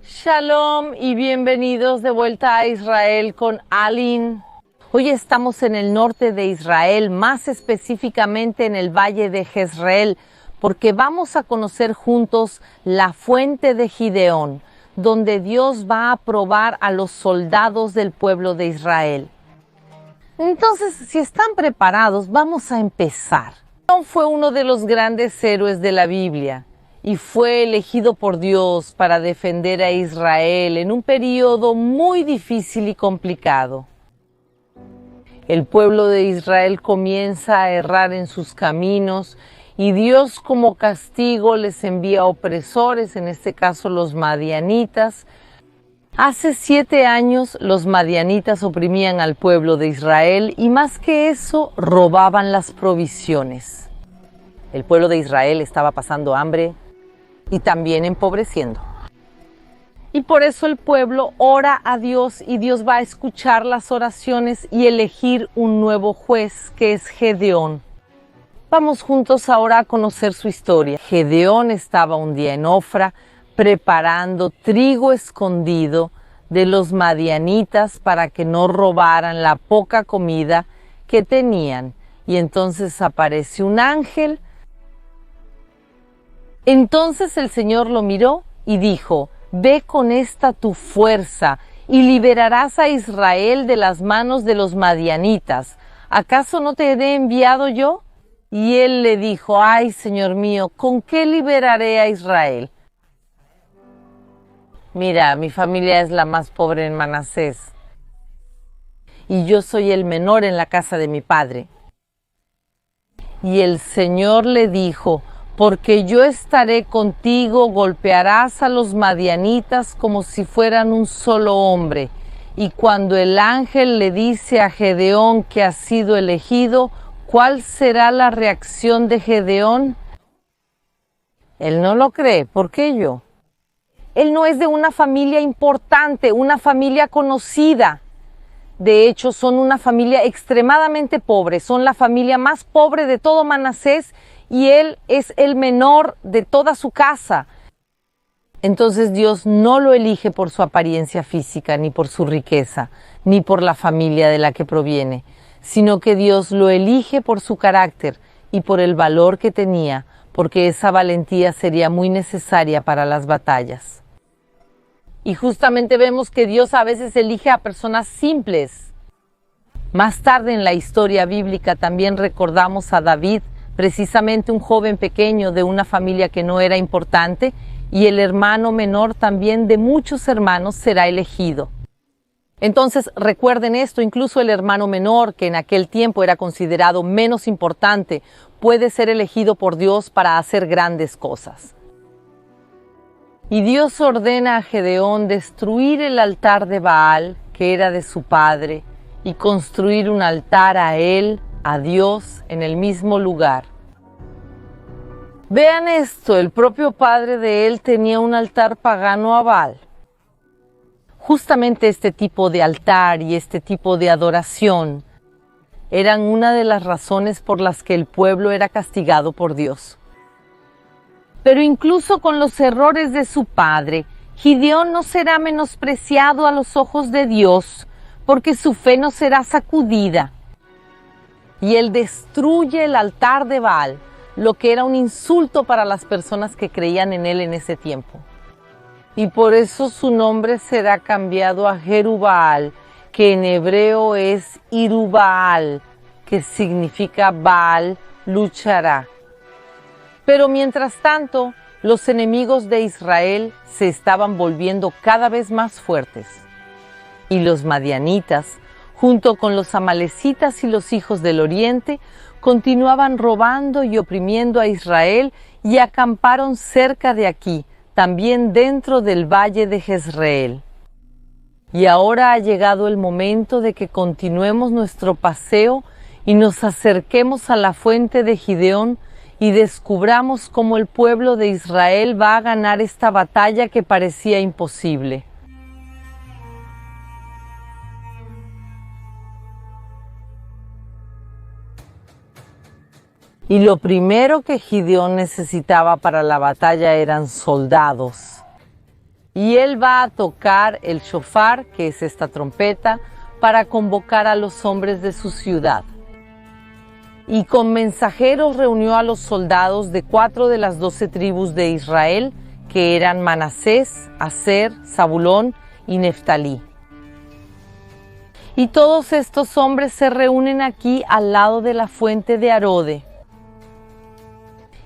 Shalom y bienvenidos de vuelta a Israel con Aline. Hoy estamos en el norte de Israel, más específicamente en el valle de Jezreel, porque vamos a conocer juntos la fuente de Gideón, donde Dios va a probar a los soldados del pueblo de Israel. Entonces, si están preparados, vamos a empezar. Gideón fue uno de los grandes héroes de la Biblia y fue elegido por Dios para defender a Israel en un periodo muy difícil y complicado. El pueblo de Israel comienza a errar en sus caminos y Dios como castigo les envía opresores, en este caso los madianitas. Hace 7 años los madianitas oprimían al pueblo de Israel y más que eso robaban las provisiones. El pueblo de Israel estaba pasando hambre y también empobreciendo. Y por eso el pueblo ora a Dios y Dios va a escuchar las oraciones y elegir un nuevo juez que es Gedeón. Vamos juntos ahora a conocer su historia. Gedeón estaba un día en Ofra preparando trigo escondido de los madianitas para que no robaran la poca comida que tenían. Y entonces aparece un ángel. Entonces el Señor lo miró y dijo: ve con esta tu fuerza y liberarás a Israel de las manos de los madianitas. ¿Acaso no te he enviado yo? Y él le dijo: ay, Señor mío, ¿con qué liberaré a Israel? Mira, mi familia es la más pobre en Manasés y yo soy el menor en la casa de mi padre. Y el Señor le dijo: porque yo estaré contigo, golpearás a los madianitas como si fueran un solo hombre. Y cuando el ángel le dice a Gedeón que ha sido elegido, ¿cuál será la reacción de Gedeón? Él no lo cree. ¿Por qué yo? Él no es de una familia importante, una familia conocida. De hecho, son una familia extremadamente pobre. Son la familia más pobre de todo Manasés y él es el menor de toda su casa. Entonces Dios no lo elige por su apariencia física, ni por su riqueza, ni por la familia de la que proviene, sino que Dios lo elige por su carácter y por el valor que tenía, porque esa valentía sería muy necesaria para las batallas. Y justamente vemos que Dios a veces elige a personas simples. Más tarde en la historia bíblica también recordamos a David, precisamente un joven pequeño de una familia que no era importante, y el hermano menor también de muchos hermanos será elegido. Entonces recuerden esto, incluso el hermano menor, que en aquel tiempo era considerado menos importante, puede ser elegido por Dios para hacer grandes cosas. Y Dios ordena a Gedeón destruir el altar de Baal, que era de su padre, y construir un altar a él, a Dios, en el mismo lugar. Vean esto, el propio padre de él tenía un altar pagano a Baal. Justamente este tipo de altar y este tipo de adoración eran una de las razones por las que el pueblo era castigado por Dios. Pero incluso con los errores de su padre, Gideón no será menospreciado a los ojos de Dios, porque su fe no será sacudida. Y él destruye el altar de Baal, lo que era un insulto para las personas que creían en él en ese tiempo. Y por eso su nombre será cambiado a Jerubbaal, que en hebreo es Irubbaal, que significa Baal luchará. Pero mientras tanto, los enemigos de Israel se estaban volviendo cada vez más fuertes. Y los madianitas, junto con los amalecitas y los hijos del oriente, continuaban robando y oprimiendo a Israel y acamparon cerca de aquí, también dentro del valle de Jezreel. Y ahora ha llegado el momento de que continuemos nuestro paseo y nos acerquemos a la fuente de Gideón y descubramos cómo el pueblo de Israel va a ganar esta batalla que parecía imposible. Y lo primero que Gideón necesitaba para la batalla eran soldados. Y él va a tocar el shofar, que es esta trompeta, para convocar a los hombres de su ciudad. Y con mensajeros reunió a los soldados de 4 de las 12 tribus de Israel, que eran Manasés, Aser, Zabulón y Neftalí. Y todos estos hombres se reúnen aquí al lado de la fuente de Arode.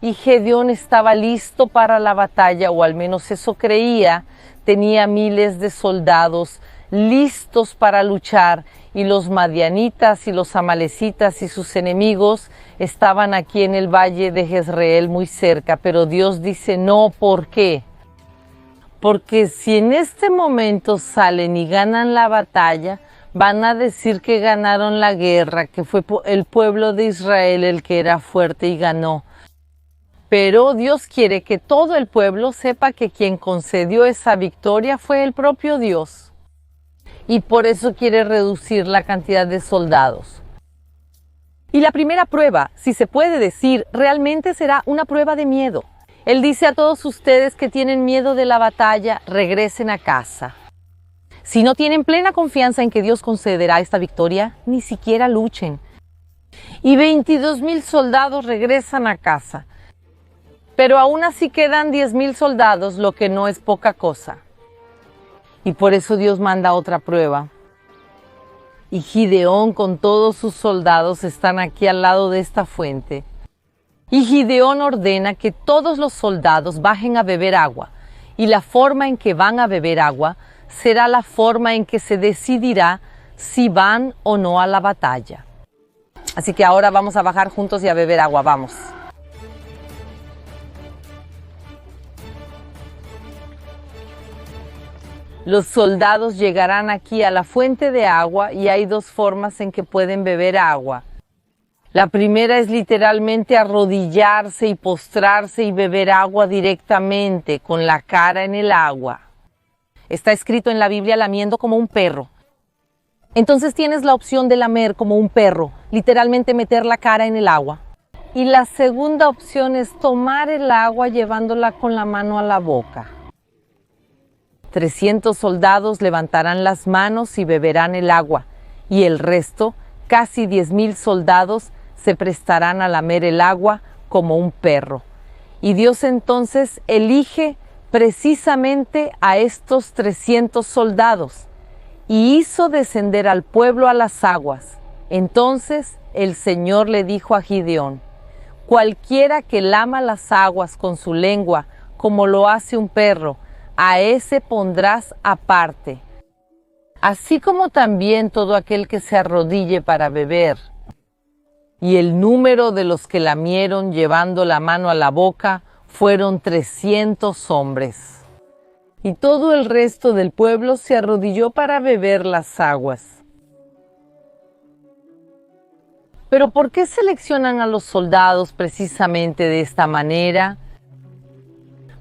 Y Gedeón estaba listo para la batalla, o al menos eso creía. Tenía miles de soldados listos para luchar, y los madianitas y los amalecitas y sus enemigos estaban aquí en el valle de Jezreel muy cerca. Pero Dios dice no. ¿Por qué? Porque si en este momento salen y ganan la batalla, van a decir que ganaron la guerra, que fue el pueblo de Israel el que era fuerte y ganó. Pero Dios quiere que todo el pueblo sepa que quien concedió esa victoria fue el propio Dios. Y por eso quiere reducir la cantidad de soldados. Y la primera prueba, si se puede decir, realmente será una prueba de miedo. Él dice a todos ustedes que tienen miedo de la batalla, regresen a casa. Si no tienen plena confianza en que Dios concederá esta victoria, ni siquiera luchen. Y 22,000 soldados regresan a casa. Pero aún así quedan 10,000 soldados, lo que no es poca cosa. Y por eso Dios manda otra prueba. Y Gideón con todos sus soldados están aquí al lado de esta fuente. Y Gideón ordena que todos los soldados bajen a beber agua. Y la forma en que van a beber agua será la forma en que se decidirá si van o no a la batalla. Así que ahora vamos a bajar juntos y a beber agua. Vamos. Los soldados llegarán aquí a la fuente de agua y hay 2 formas en que pueden beber agua. La primera es literalmente arrodillarse y postrarse y beber agua directamente con la cara en el agua. Está escrito en la Biblia lamiendo como un perro. Entonces tienes la opción de lamer como un perro, literalmente meter la cara en el agua. Y la segunda opción es tomar el agua llevándola con la mano a la boca. 300 soldados levantarán las manos y beberán el agua, y el resto, casi 10,000 soldados, se prestarán a lamer el agua como un perro. Y Dios entonces elige precisamente a estos 300 soldados y hizo descender al pueblo a las aguas. Entonces el Señor le dijo a Gideón: cualquiera que lama las aguas con su lengua como lo hace un perro, a ese pondrás aparte, así como también todo aquel que se arrodille para beber. Y el número de los que lamieron llevando la mano a la boca fueron 300 hombres. Y todo el resto del pueblo se arrodilló para beber las aguas. Pero ¿por qué seleccionan a los soldados precisamente de esta manera?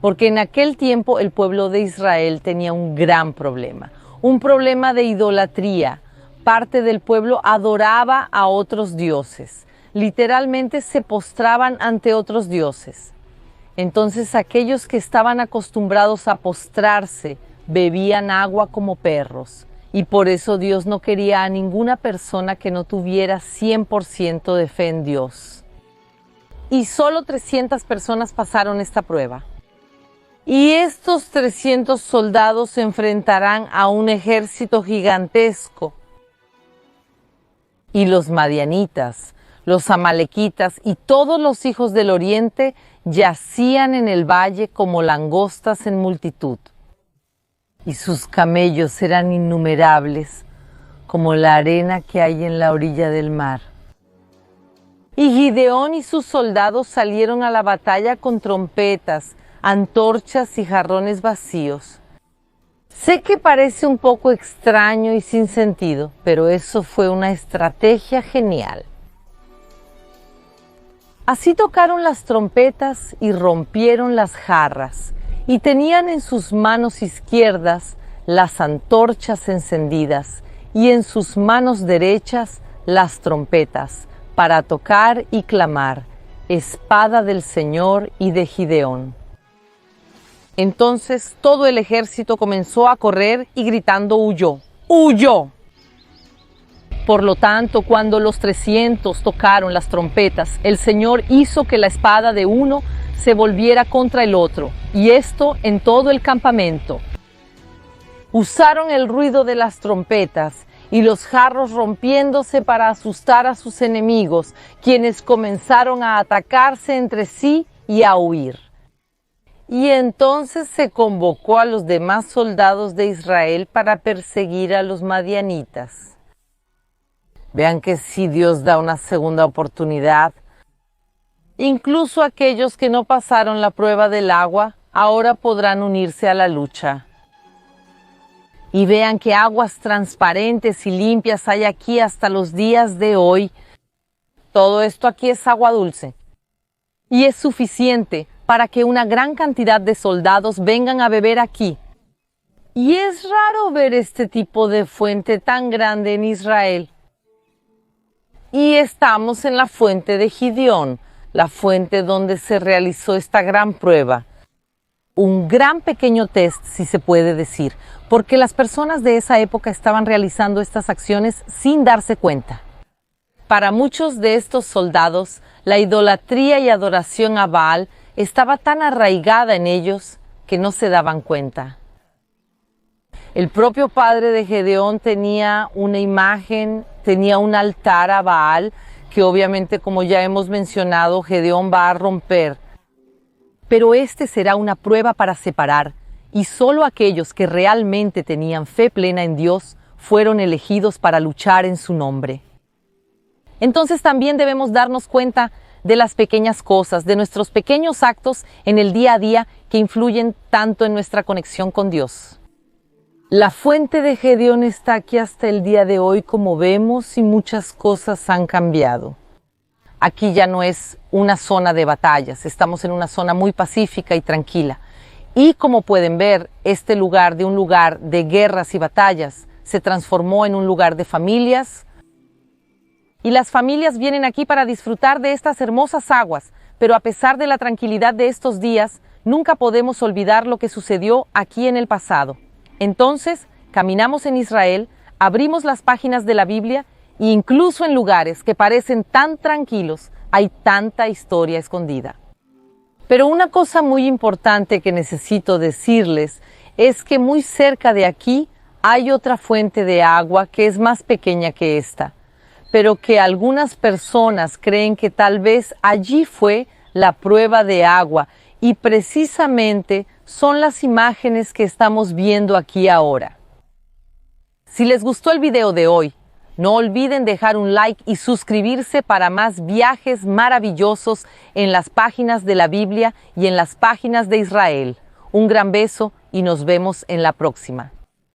Porque en aquel tiempo el pueblo de Israel tenía un gran problema, un problema de idolatría. Parte del pueblo adoraba a otros dioses, literalmente se postraban ante otros dioses. Entonces aquellos que estaban acostumbrados a postrarse bebían agua como perros, y por eso Dios no quería a ninguna persona que no tuviera 100% de fe en Dios. Y solo 300 personas pasaron esta prueba. Y estos 300 soldados se enfrentarán a un ejército gigantesco. Y los madianitas, los amalequitas y todos los hijos del oriente yacían en el valle como langostas en multitud. Y sus camellos eran innumerables, como la arena que hay en la orilla del mar. Y Gideón y sus soldados salieron a la batalla con trompetas, antorchas y jarrones vacíos. Sé que parece un poco extraño y sin sentido, pero eso fue una estrategia genial. Así tocaron las trompetas y rompieron las jarras, y tenían en sus manos izquierdas las antorchas encendidas, y en sus manos derechas las trompetas, para tocar y clamar: espada del Señor y de Gideón. Entonces todo el ejército comenzó a correr y gritando huyó, ¡huyó! Por lo tanto, cuando los 300 tocaron las trompetas, el Señor hizo que la espada de uno se volviera contra el otro, y esto en todo el campamento. Usaron el ruido de las trompetas y los jarros rompiéndose para asustar a sus enemigos, quienes comenzaron a atacarse entre sí y a huir. Y entonces se convocó a los demás soldados de Israel para perseguir a los madianitas. Vean que si Dios da una segunda oportunidad, incluso aquellos que no pasaron la prueba del agua, ahora podrán unirse a la lucha. Y vean qué aguas transparentes y limpias hay aquí hasta los días de hoy. Todo esto aquí es agua dulce. Y es suficiente para que una gran cantidad de soldados vengan a beber aquí. Y es raro ver este tipo de fuente tan grande en Israel. Y estamos en la fuente de Gideón, la fuente donde se realizó esta gran prueba. Un gran pequeño test, si se puede decir, porque las personas de esa época estaban realizando estas acciones sin darse cuenta. Para muchos de estos soldados, la idolatría y adoración a Baal estaba tan arraigada en ellos que no se daban cuenta. El propio padre de Gedeón tenía una imagen, tenía un altar a Baal, que obviamente, como ya hemos mencionado, Gedeón va a romper. Pero este será una prueba para separar, y solo aquellos que realmente tenían fe plena en Dios fueron elegidos para luchar en su nombre. Entonces también debemos darnos cuenta de las pequeñas cosas, de nuestros pequeños actos en el día a día que influyen tanto en nuestra conexión con Dios. La fuente de Gedeón está aquí hasta el día de hoy, como vemos, y muchas cosas han cambiado. Aquí ya no es una zona de batallas, estamos en una zona muy pacífica y tranquila. Y como pueden ver, este lugar, de un lugar de guerras y batallas, se transformó en un lugar de familias. Y las familias vienen aquí para disfrutar de estas hermosas aguas, pero a pesar de la tranquilidad de estos días, nunca podemos olvidar lo que sucedió aquí en el pasado. Entonces, caminamos en Israel, abrimos las páginas de la Biblia, e incluso en lugares que parecen tan tranquilos, hay tanta historia escondida. Pero una cosa muy importante que necesito decirles es que muy cerca de aquí hay otra fuente de agua que es más pequeña que esta, pero que algunas personas creen que tal vez allí fue la prueba de agua, y precisamente son las imágenes que estamos viendo aquí ahora. Si les gustó el video de hoy, no olviden dejar un like y suscribirse para más viajes maravillosos en las páginas de la Biblia y en las páginas de Israel. Un gran beso y nos vemos en la próxima.